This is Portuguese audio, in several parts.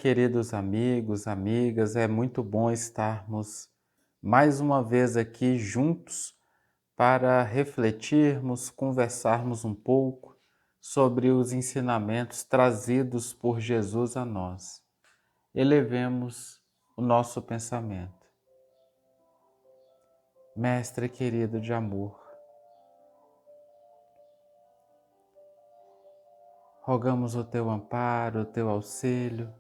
queridos amigos, amigas, é muito bom estarmos mais uma vez aqui juntos para refletirmos, conversarmos um pouco sobre os ensinamentos trazidos por Jesus a nós. Elevemos o nosso pensamento. Mestre querido de amor, rogamos o teu amparo, o teu auxílio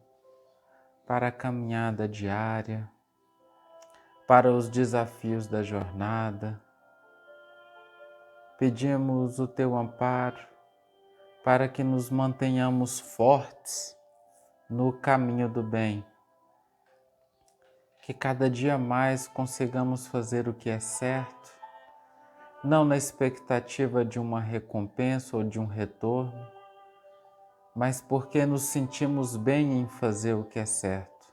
para a caminhada diária, para os desafios da jornada. Pedimos o teu amparo para que nos mantenhamos fortes no caminho do bem, que cada dia mais consigamos fazer o que é certo, não na expectativa de uma recompensa ou de um retorno, mas porque nos sentimos bem em fazer o que é certo.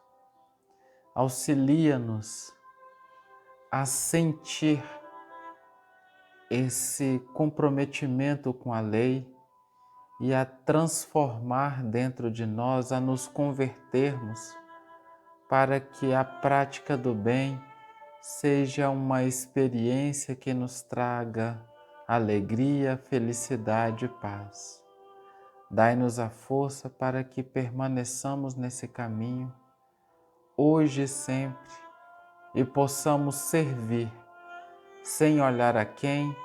Auxilia-nos a sentir esse comprometimento com a lei e a transformar dentro de nós, a nos convertermos para que a prática do bem seja uma experiência que nos traga alegria, felicidade e paz. Dai-nos a força para que permaneçamos nesse caminho, hoje e sempre, e possamos servir, sem olhar a quem,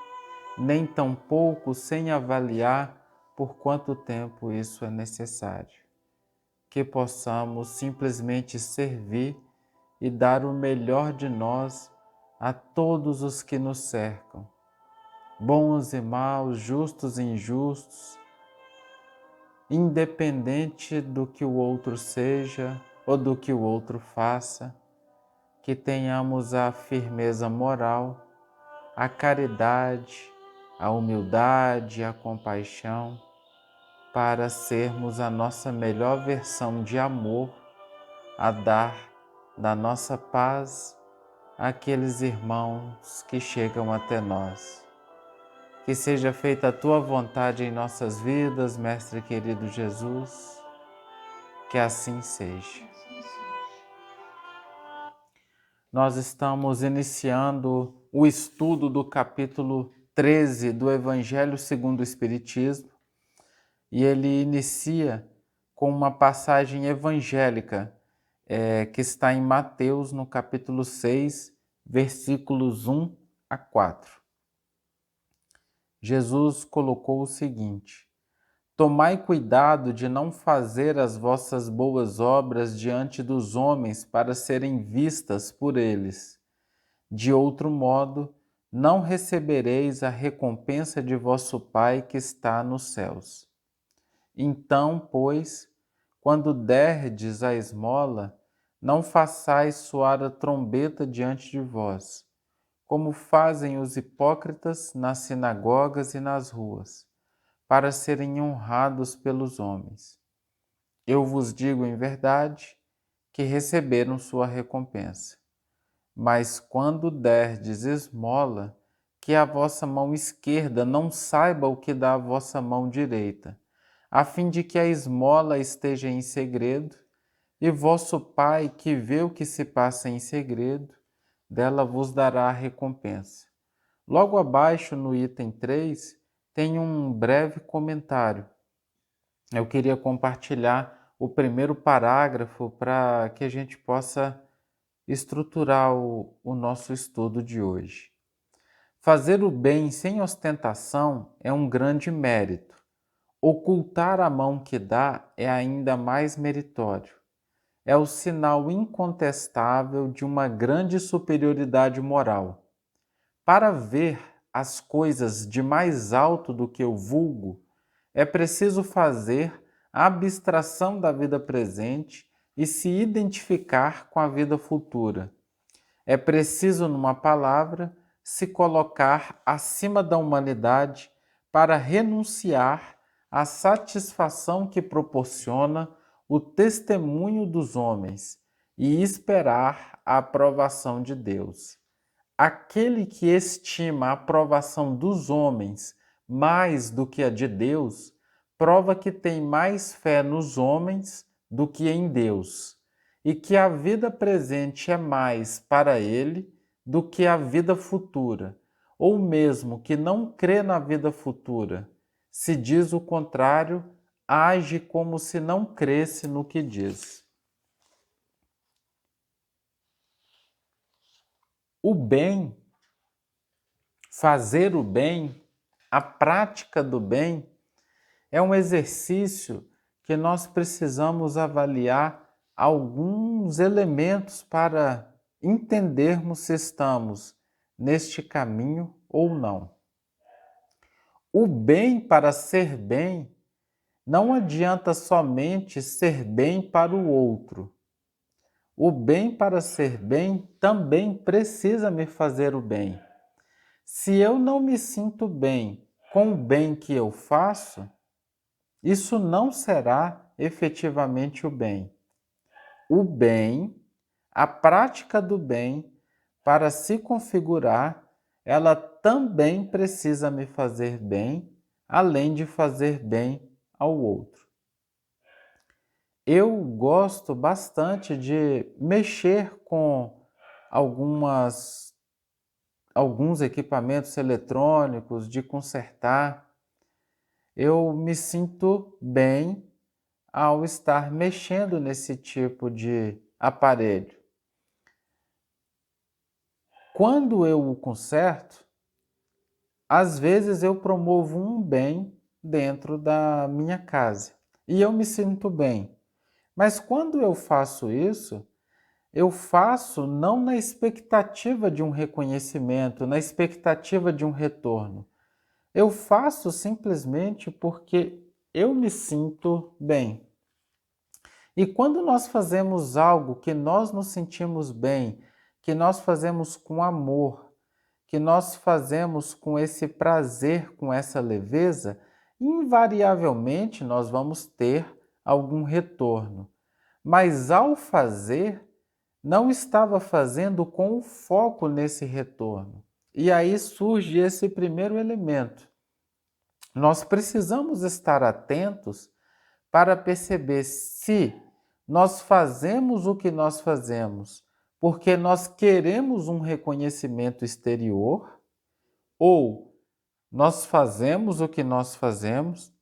nem tampouco sem avaliar por quanto tempo isso é necessário. Que possamos simplesmente servir e dar o melhor de nós a todos os que nos cercam, bons e maus, justos e injustos, independente do que o outro seja ou do que o outro faça, que tenhamos a firmeza moral, a caridade, a humildade, a compaixão, para sermos a nossa melhor versão de amor, a dar da nossa paz àqueles irmãos que chegam até nós. Que seja feita a Tua vontade em nossas vidas, Mestre querido Jesus, que assim seja. Nós estamos iniciando o estudo do capítulo 13 do Evangelho segundo o Espiritismo, e ele inicia com uma passagem evangélica que está em Mateus, no capítulo 6, versículos 1 a 4. Jesus colocou o seguinte: tomai cuidado de não fazer as vossas boas obras diante dos homens para serem vistas por eles. De outro modo, não recebereis a recompensa de vosso Pai que está nos céus. Então, pois, quando derdes a esmola, não façais soar a trombeta diante de vós, como fazem os hipócritas nas sinagogas e nas ruas, para serem honrados pelos homens. Eu vos digo em verdade que receberam sua recompensa. Mas quando derdes esmola, que a vossa mão esquerda não saiba o que dá a vossa mão direita, a fim de que a esmola esteja em segredo, e vosso Pai, que vê o que se passa em segredo, dela vos dará a recompensa. Logo abaixo, no item 3, tem um breve comentário. Eu queria compartilhar o primeiro parágrafo para que a gente possa estruturar o nosso estudo de hoje. Fazer o bem sem ostentação é um grande mérito. Ocultar a mão que dá é ainda mais meritório. É o sinal incontestável de uma grande superioridade moral. Para ver as coisas de mais alto do que o vulgo, é preciso fazer a abstração da vida presente e se identificar com a vida futura. É preciso, numa palavra, se colocar acima da humanidade para renunciar à satisfação que proporciona o testemunho dos homens e esperar a aprovação de Deus. Aquele que estima a aprovação dos homens mais do que a de Deus, prova que tem mais fé nos homens do que em Deus, e que a vida presente é mais para ele do que a vida futura, ou mesmo que não crê na vida futura, se diz o contrário, age como se não cresce no que diz. O bem, fazer o bem, a prática do bem, é um exercício que nós precisamos avaliar alguns elementos para entendermos se estamos neste caminho ou não. O bem para ser bem não adianta somente ser bem para o outro. O bem para ser bem também precisa me fazer o bem. Se eu não me sinto bem com o bem que eu faço, isso não será efetivamente o bem. O bem, a prática do bem, para se configurar, ela também precisa me fazer bem, além de fazer bem ao outro. Eu gosto bastante de mexer com alguns equipamentos eletrônicos, de consertar. Eu me sinto bem ao estar mexendo nesse tipo de aparelho. Quando eu o conserto, às vezes eu promovo um bem dentro da minha casa e eu me sinto bem. Mas quando eu faço isso, eu faço não na expectativa de um reconhecimento, na expectativa de um retorno. Eu faço simplesmente porque eu me sinto bem. E quando nós fazemos algo que nós nos sentimos bem, que nós fazemos com amor, que nós fazemos com esse prazer, com essa leveza, invariavelmente nós vamos ter algum retorno. Mas ao fazer, não estava fazendo com o foco nesse retorno. E aí surge esse primeiro elemento. Nós precisamos estar atentos para perceber se nós fazemos o que nós fazemos porque nós queremos um reconhecimento exterior ou nós fazemos o que nós fazemos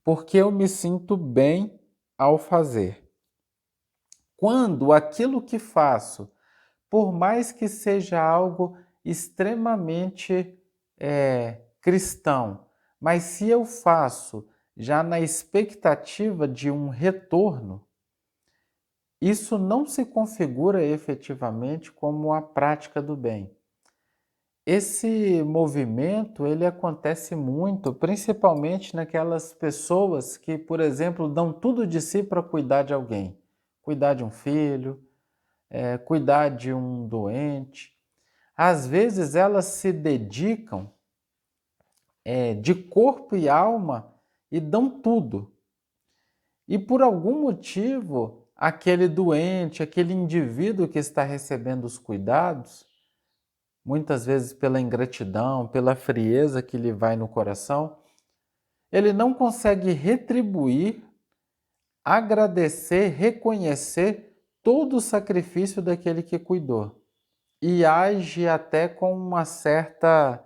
porque eu me sinto bem ao fazer. Quando aquilo que faço, por mais que seja algo extremamente cristão, mas se eu faço já na expectativa de um retorno, isso não se configura efetivamente como a prática do bem. Esse movimento, ele acontece muito, principalmente naquelas pessoas que, por exemplo, dão tudo de si para cuidar de alguém. Cuidar de um filho, cuidar de um doente. Às vezes elas se dedicam de corpo e alma e dão tudo. E por algum motivo, aquele doente, aquele indivíduo que está recebendo os cuidados, muitas vezes pela ingratidão, pela frieza que lhe vai no coração, ele não consegue retribuir, agradecer, reconhecer todo o sacrifício daquele que cuidou. E age até com uma certa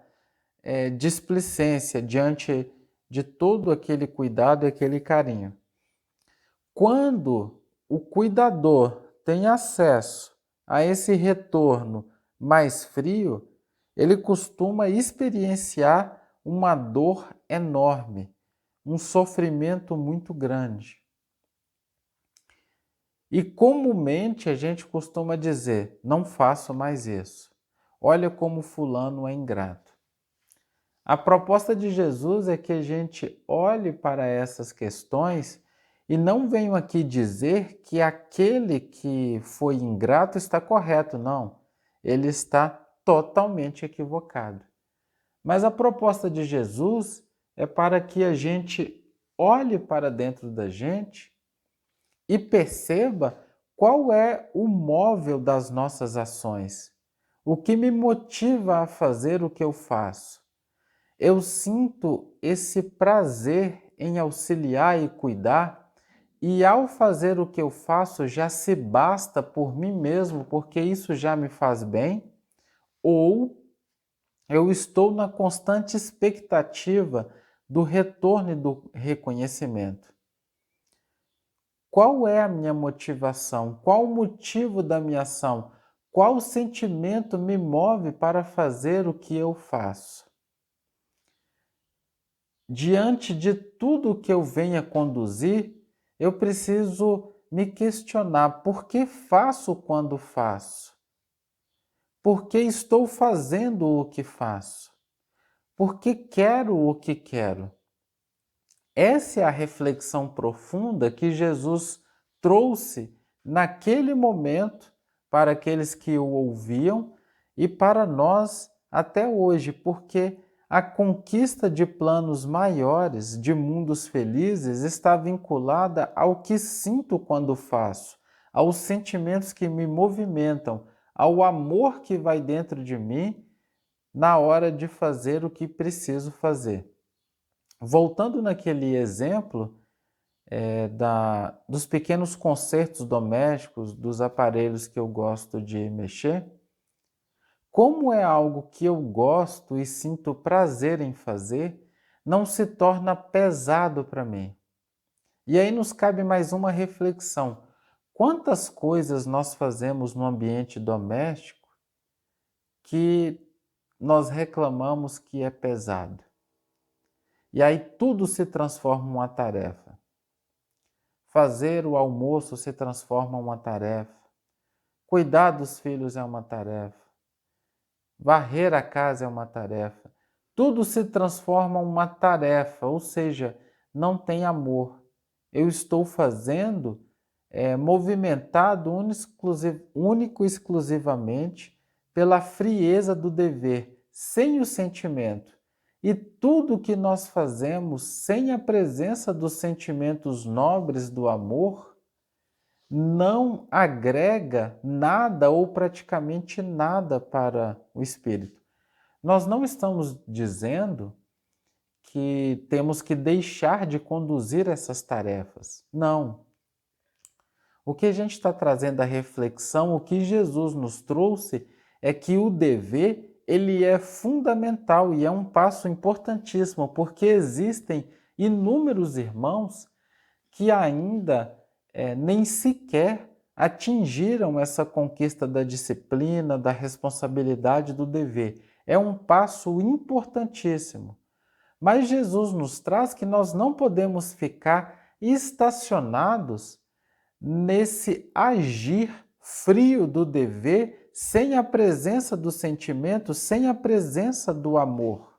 displicência diante de todo aquele cuidado e aquele carinho. Quando o cuidador tem acesso a esse retorno mais frio, ele costuma experienciar uma dor enorme, um sofrimento muito grande. E comumente a gente costuma dizer, não faço mais isso. Olha como fulano é ingrato. A proposta de Jesus é que a gente olhe para essas questões e não venho aqui dizer que aquele que foi ingrato está correto, não. Ele está totalmente equivocado. Mas a proposta de Jesus é para que a gente olhe para dentro da gente e perceba qual é o móvel das nossas ações. O que me motiva a fazer o que eu faço? Eu sinto esse prazer em auxiliar e cuidar e ao fazer o que eu faço já se basta por mim mesmo, porque isso já me faz bem, ou eu estou na constante expectativa do retorno e do reconhecimento. Qual é a minha motivação? Qual o motivo da minha ação? Qual sentimento me move para fazer o que eu faço? Diante de tudo que eu venha conduzir, eu preciso me questionar por que faço quando faço? Por que estou fazendo o que faço? Por que quero o que quero? Essa é a reflexão profunda que Jesus trouxe naquele momento para aqueles que o ouviam e para nós até hoje, porque a conquista de planos maiores, de mundos felizes, está vinculada ao que sinto quando faço, aos sentimentos que me movimentam, ao amor que vai dentro de mim na hora de fazer o que preciso fazer. Voltando naquele exemplo dos pequenos consertos domésticos, dos aparelhos que eu gosto de mexer, como é algo que eu gosto e sinto prazer em fazer, não se torna pesado para mim. E aí nos cabe mais uma reflexão. Quantas coisas nós fazemos no ambiente doméstico que nós reclamamos que é pesado? E aí tudo se transforma em uma tarefa. Fazer o almoço se transforma em uma tarefa. Cuidar dos filhos é uma tarefa. Varrer a casa é uma tarefa. Tudo se transforma em uma tarefa, ou seja, não tem amor. Eu estou fazendo movimentado único e exclusivamente pela frieza do dever, sem o sentimento. E tudo que nós fazemos sem a presença dos sentimentos nobres do amor não agrega nada ou praticamente nada para o espírito. Nós não estamos dizendo que temos que deixar de conduzir essas tarefas. Não. O que a gente está trazendo à reflexão, o que Jesus nos trouxe, é que o dever ele é fundamental e é um passo importantíssimo, porque existem inúmeros irmãos que ainda nem sequer atingiram essa conquista da disciplina, da responsabilidade do dever. É um passo importantíssimo. Mas Jesus nos traz que nós não podemos ficar estacionados nesse agir frio do dever, sem a presença do sentimento, sem a presença do amor.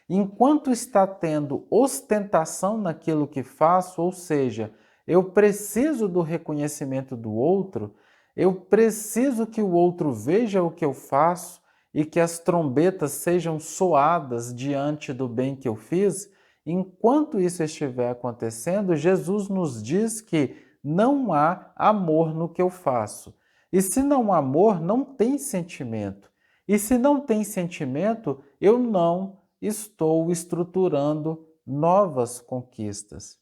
Enquanto está tendo ostentação naquilo que faço, ou seja, eu preciso do reconhecimento do outro, eu preciso que o outro veja o que eu faço e que as trombetas sejam soadas diante do bem que eu fiz, enquanto isso estiver acontecendo, Jesus nos diz que não há amor no que eu faço. E se não há amor, não tem sentimento. E se não tem sentimento, eu não estou estruturando novas conquistas.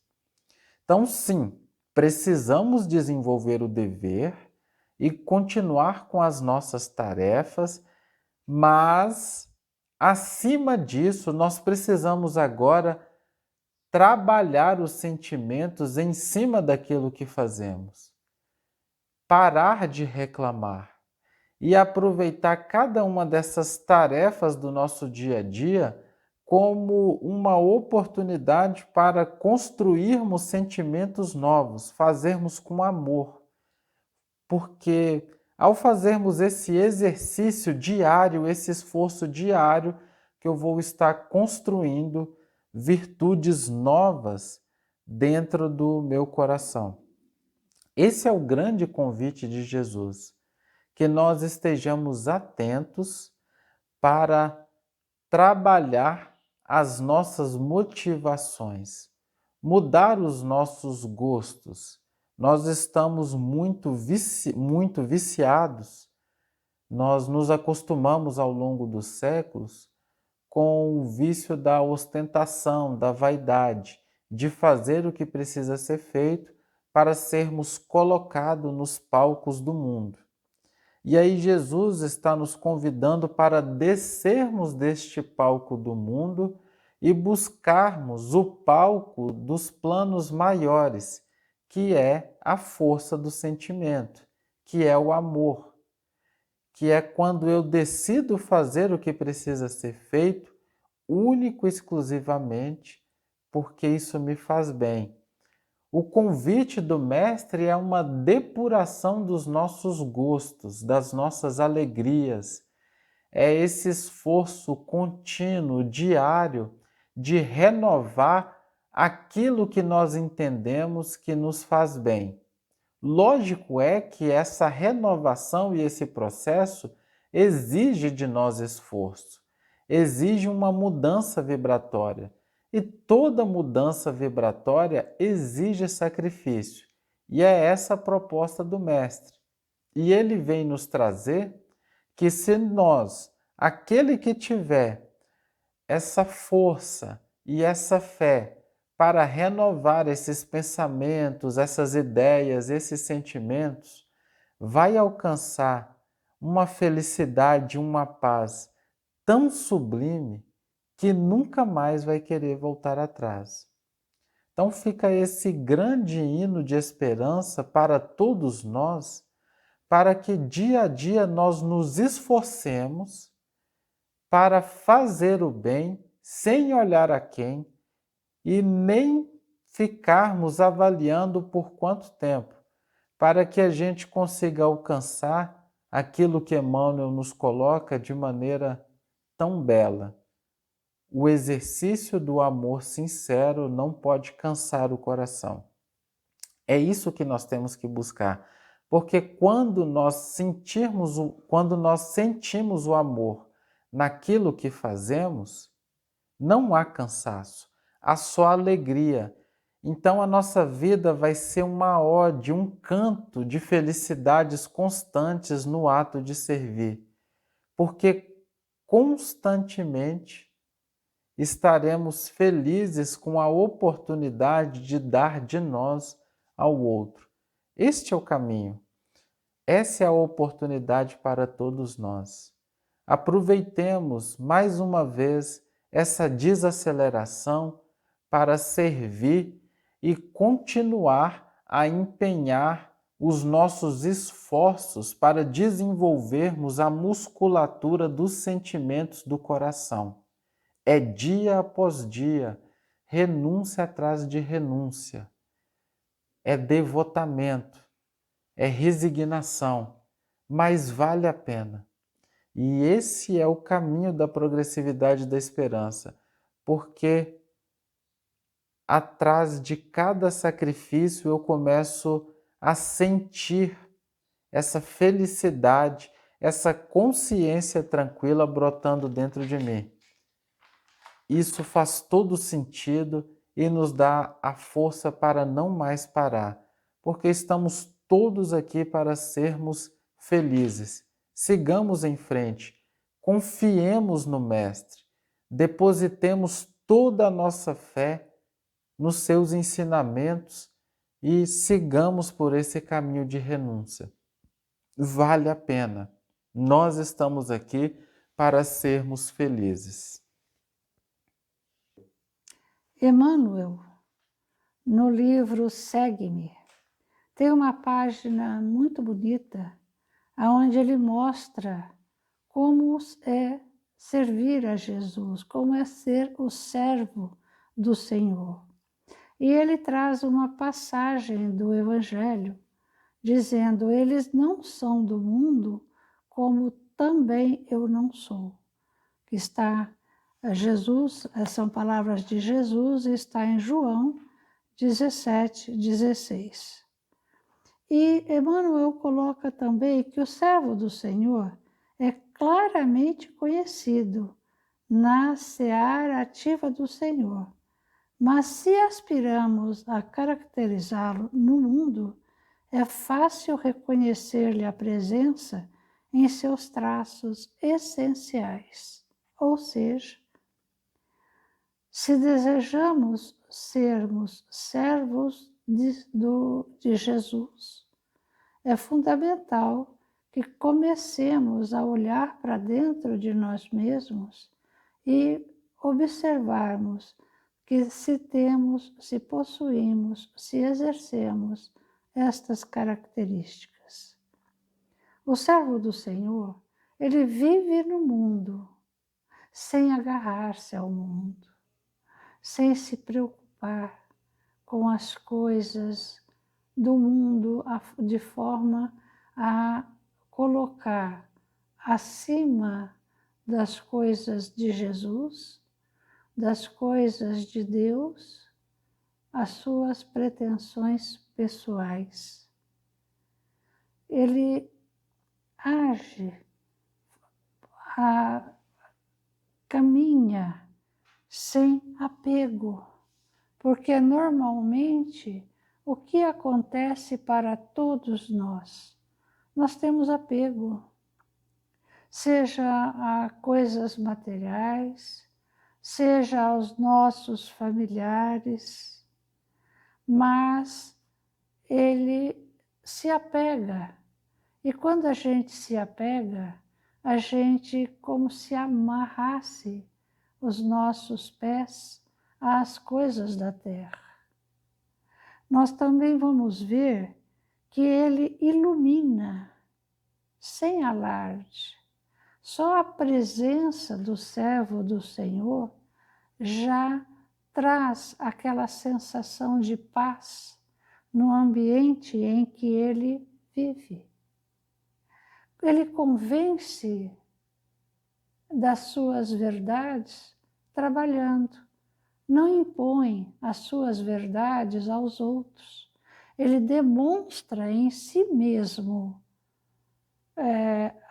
Então, sim, precisamos desenvolver o dever e continuar com as nossas tarefas, mas, acima disso, nós precisamos agora trabalhar os sentimentos em cima daquilo que fazemos. Parar de reclamar e aproveitar cada uma dessas tarefas do nosso dia a dia como uma oportunidade para construirmos sentimentos novos, fazermos com amor. Porque ao fazermos esse exercício diário, esse esforço diário, que eu vou estar construindo virtudes novas dentro do meu coração. Esse é o grande convite de Jesus, que nós estejamos atentos para trabalhar as nossas motivações, mudar os nossos gostos. Nós estamos muito viciados, nós nos acostumamos ao longo dos séculos com o vício da ostentação, da vaidade, de fazer o que precisa ser feito para sermos colocados nos palcos do mundo. E aí Jesus está nos convidando para descermos deste palco do mundo e buscarmos o palco dos planos maiores, que é a força do sentimento, que é o amor, que é quando eu decido fazer o que precisa ser feito, único e exclusivamente, porque isso me faz bem. O convite do Mestre é uma depuração dos nossos gostos, das nossas alegrias. É esse esforço contínuo, diário, de renovar aquilo que nós entendemos que nos faz bem. Lógico é que essa renovação e esse processo exige de nós esforço, exige uma mudança vibratória. E toda mudança vibratória exige sacrifício. E é essa a proposta do Mestre. E ele vem nos trazer que se nós, aquele que tiver essa força e essa fé para renovar esses pensamentos, essas ideias, esses sentimentos, vai alcançar uma felicidade, uma paz tão sublime que nunca mais vai querer voltar atrás. Então fica esse grande hino de esperança para todos nós, para que dia a dia nós nos esforcemos para fazer o bem sem olhar a quem e nem ficarmos avaliando por quanto tempo, para que a gente consiga alcançar aquilo que Emmanuel nos coloca de maneira tão bela. O exercício do amor sincero não pode cansar o coração. É isso que nós temos que buscar, porque quando nós sentimos o amor naquilo que fazemos, não há cansaço, há só alegria. Então a nossa vida vai ser uma ode, um canto de felicidades constantes no ato de servir, porque constantemente estaremos felizes com a oportunidade de dar de nós ao outro. Este é o caminho. Essa é a oportunidade para todos nós. Aproveitemos mais uma vez essa desaceleração para servir e continuar a empenhar os nossos esforços para desenvolvermos a musculatura dos sentimentos do coração. É dia após dia, renúncia atrás de renúncia. É devotamento, é resignação, mas vale a pena. E esse é o caminho da progressividade da esperança, porque atrás de cada sacrifício eu começo a sentir essa felicidade, essa consciência tranquila brotando dentro de mim. Isso faz todo sentido e nos dá a força para não mais parar, porque estamos todos aqui para sermos felizes. Sigamos em frente, confiemos no Mestre, depositemos toda a nossa fé nos seus ensinamentos e sigamos por esse caminho de renúncia. Vale a pena. Nós estamos aqui para sermos felizes. Emmanuel, no livro Segue-me, tem uma página muito bonita, onde ele mostra como é servir a Jesus, como é ser o servo do Senhor. E ele traz uma passagem do Evangelho, dizendo: eles não são do mundo, como também eu não sou. Que está Jesus, são palavras de Jesus, está em João 17:16. E Emmanuel coloca também que o servo do Senhor é claramente conhecido na seara ativa do Senhor. Mas se aspiramos a caracterizá-lo no mundo, é fácil reconhecer-lhe a presença em seus traços essenciais. Ou seja, se desejamos sermos servos de Jesus. É fundamental que comecemos a olhar para dentro de nós mesmos e observarmos que se temos, se possuímos, se exercemos estas características. O servo do Senhor, ele vive no mundo, sem agarrar-se ao mundo, sem se preocupar com as coisas do mundo de forma a colocar acima das coisas de Jesus, das coisas de Deus, as suas pretensões pessoais. Ele age, caminha sem apego, porque normalmente o que acontece para todos nós? Nós temos apego, seja a coisas materiais, seja aos nossos familiares, mas ele se apega. E quando a gente se apega, a gente como se amarrasse os nossos pés às coisas da terra. Nós também vamos ver que ele ilumina sem alarde. Só a presença do servo do Senhor já traz aquela sensação de paz no ambiente em que ele vive. Ele convence das suas verdades trabalhando, não impõe as suas verdades aos outros. Ele demonstra em si mesmo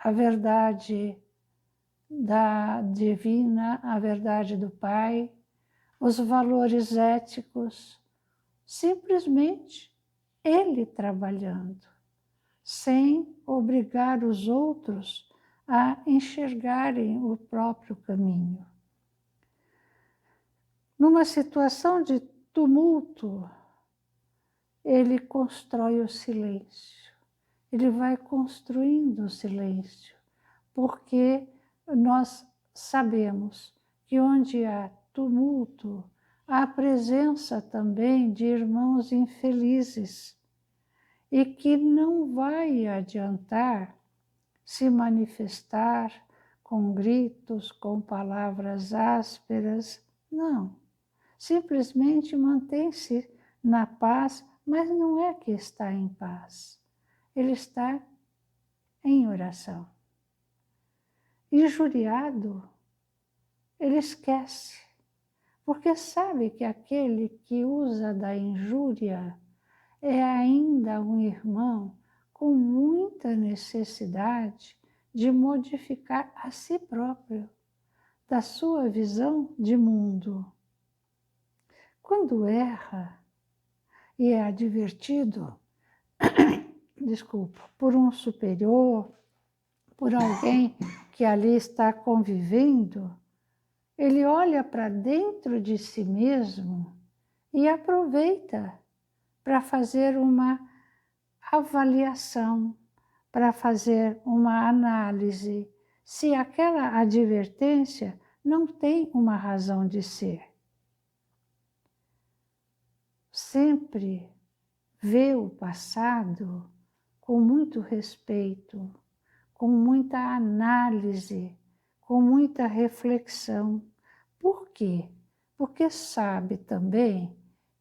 a verdade da divina, a verdade do Pai, os valores éticos, simplesmente ele trabalhando, sem obrigar os outros a enxergarem o próprio caminho. Numa situação de tumulto, ele constrói o silêncio, ele vai construindo o silêncio, porque nós sabemos que onde há tumulto, há presença também de irmãos infelizes e que não vai adiantar se manifestar com gritos, com palavras ásperas, não. Simplesmente mantém-se na paz, mas não é que está em paz, ele está em oração. Injuriado, ele esquece, porque sabe que aquele que usa da injúria é ainda um irmão com muita necessidade de modificar a si próprio, da sua visão de mundo. Quando erra e é advertido, por um superior, por alguém que ali está convivendo, ele olha para dentro de si mesmo e aproveita para fazer uma avaliação, para fazer uma análise, se aquela advertência não tem uma razão de ser. Sempre vê o passado com muito respeito, com muita análise, com muita reflexão. Por quê? Porque sabe também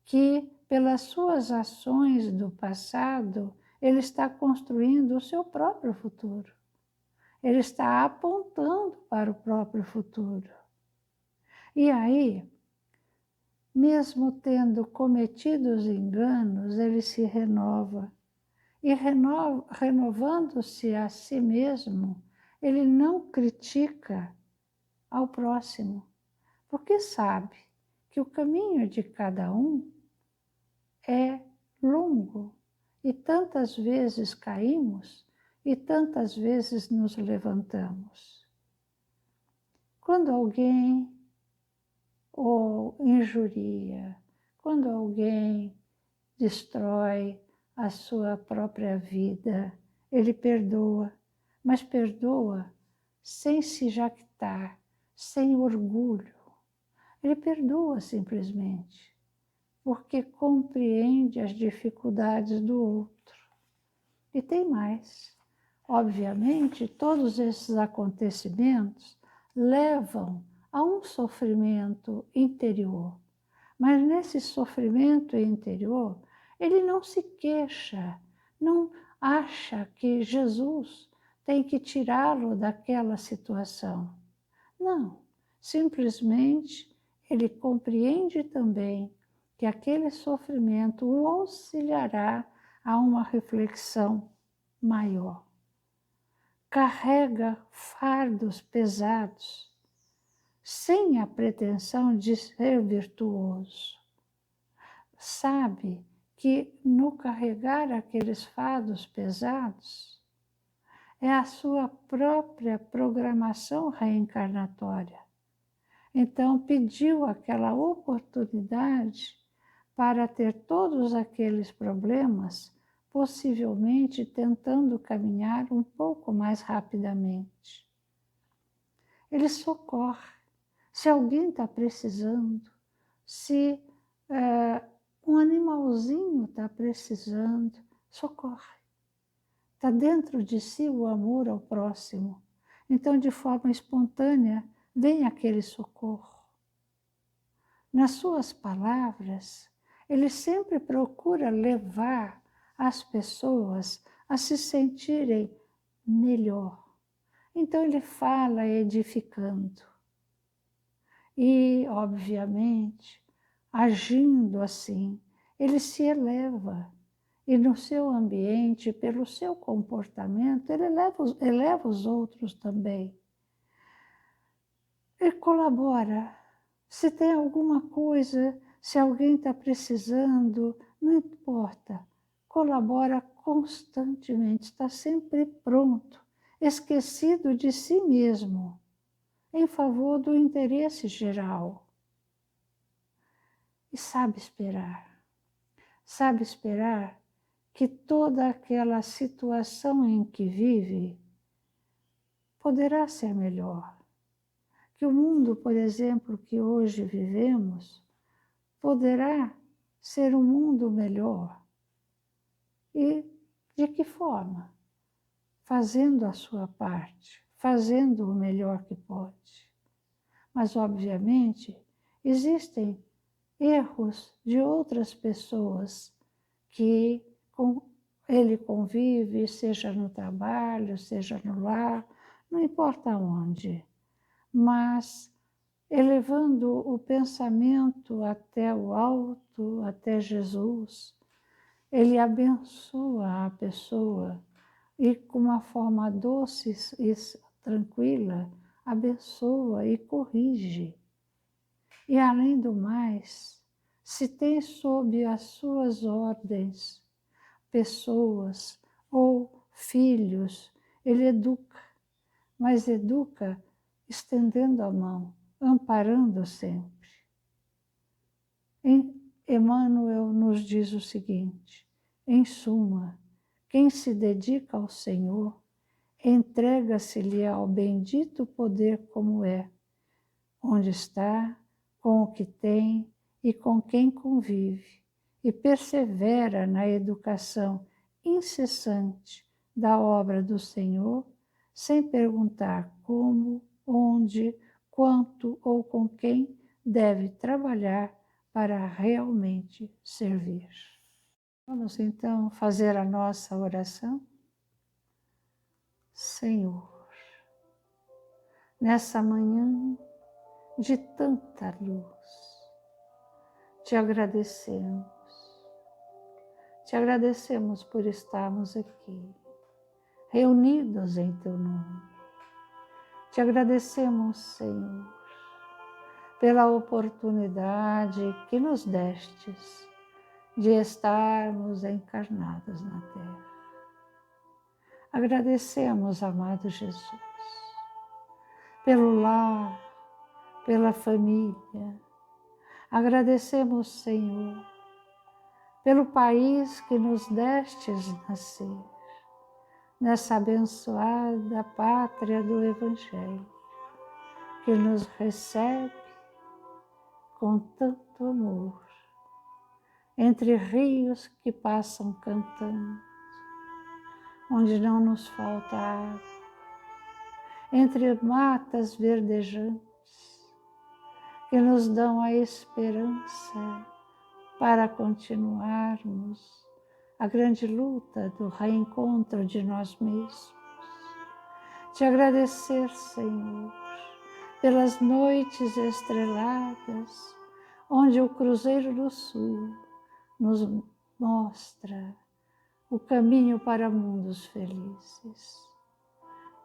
que pelas suas ações do passado, ele está construindo o seu próprio futuro. Ele está apontando para o próprio futuro. E aí, mesmo tendo cometido os enganos, ele se renova. E renovando-se a si mesmo, ele não critica ao próximo, porque sabe que o caminho de cada um é longo e tantas vezes caímos e tantas vezes nos levantamos. Quando alguém o injuria, quando alguém destrói a sua própria vida. Ele perdoa, mas perdoa sem se jactar, sem orgulho. Ele perdoa simplesmente, porque compreende as dificuldades do outro. E tem mais. Obviamente, todos esses acontecimentos levam a um sofrimento interior. Mas nesse sofrimento interior, ele não se queixa, não acha que Jesus tem que tirá-lo daquela situação. Não, simplesmente ele compreende também que aquele sofrimento o auxiliará a uma reflexão maior. Carrega fardos pesados, sem a pretensão de ser virtuoso. Sabe que no carregar aqueles fardos pesados é a sua própria programação reencarnatória. Então pediu aquela oportunidade para ter todos aqueles problemas, possivelmente tentando caminhar um pouco mais rapidamente. Ele socorre. Se alguém está precisando, se um animalzinho está precisando, socorre. Está dentro de si o amor ao próximo. Então, de forma espontânea, vem aquele socorro. Nas suas palavras, ele sempre procura levar as pessoas a se sentirem melhor. Então, ele fala edificando. E, obviamente, agindo assim, ele se eleva. E no seu ambiente, pelo seu comportamento, ele eleva os outros também. Ele colabora. Se tem alguma coisa, se alguém está precisando, não importa. Colabora constantemente, está sempre pronto, esquecido de si mesmo, em favor do interesse geral. E sabe esperar que toda aquela situação em que vive poderá ser melhor. Que o mundo, por exemplo, que hoje vivemos, poderá ser um mundo melhor. E de que forma? Fazendo a sua parte, fazendo o melhor que pode. Mas, obviamente, existem erros de outras pessoas que ele convive, seja no trabalho, seja no lar, não importa onde, mas elevando o pensamento até o alto, até Jesus, ele abençoa a pessoa e, com uma forma doce e tranquila, abençoa e corrige. E, além do mais, se tem sob as suas ordens pessoas ou filhos, ele educa, mas educa estendendo a mão, amparando sempre. Emmanuel nos diz o seguinte: em suma, quem se dedica ao Senhor, entrega-se-lhe ao bendito poder como é, onde está, com o que tem e com quem convive, e persevera na educação incessante da obra do Senhor, sem perguntar como, onde, quanto ou com quem deve trabalhar para realmente servir. Vamos então fazer a nossa oração? Senhor, nessa manhã de tanta luz, te agradecemos. Te agradecemos por estarmos aqui, reunidos em teu nome. Te agradecemos, Senhor, pela oportunidade que nos destes de estarmos encarnados na Terra. Agradecemos, amado Jesus, pelo lar, pela família. Agradecemos, Senhor, pelo país que nos destes nascer, nessa abençoada pátria do Evangelho, que nos recebe com tanto amor, entre rios que passam cantando, onde não nos falta água, entre matas verdejantes, que nos dão a esperança para continuarmos a grande luta do reencontro de nós mesmos. Te agradecer, Senhor, pelas noites estreladas, onde o Cruzeiro do Sul nos mostra o caminho para mundos felizes.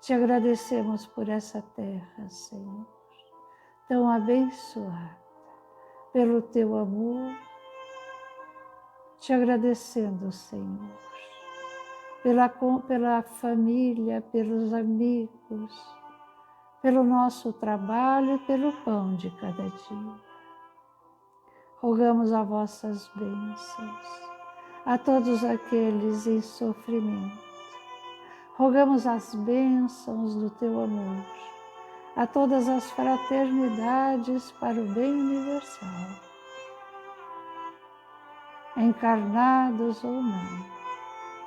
Te agradecemos por essa terra, Senhor, tão abençoada, pelo teu amor. Te agradecendo, Senhor, pela família, pelos amigos, pelo nosso trabalho e pelo pão de cada dia. Rogamos as vossas bênçãos a todos aqueles em sofrimento. Rogamos as bênçãos do teu amor a todas as fraternidades para o bem universal, encarnados ou não,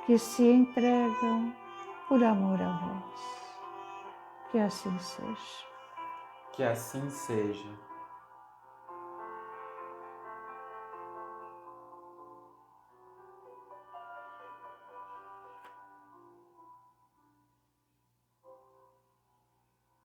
que se entregam por amor a vós. Que assim seja. Que assim seja.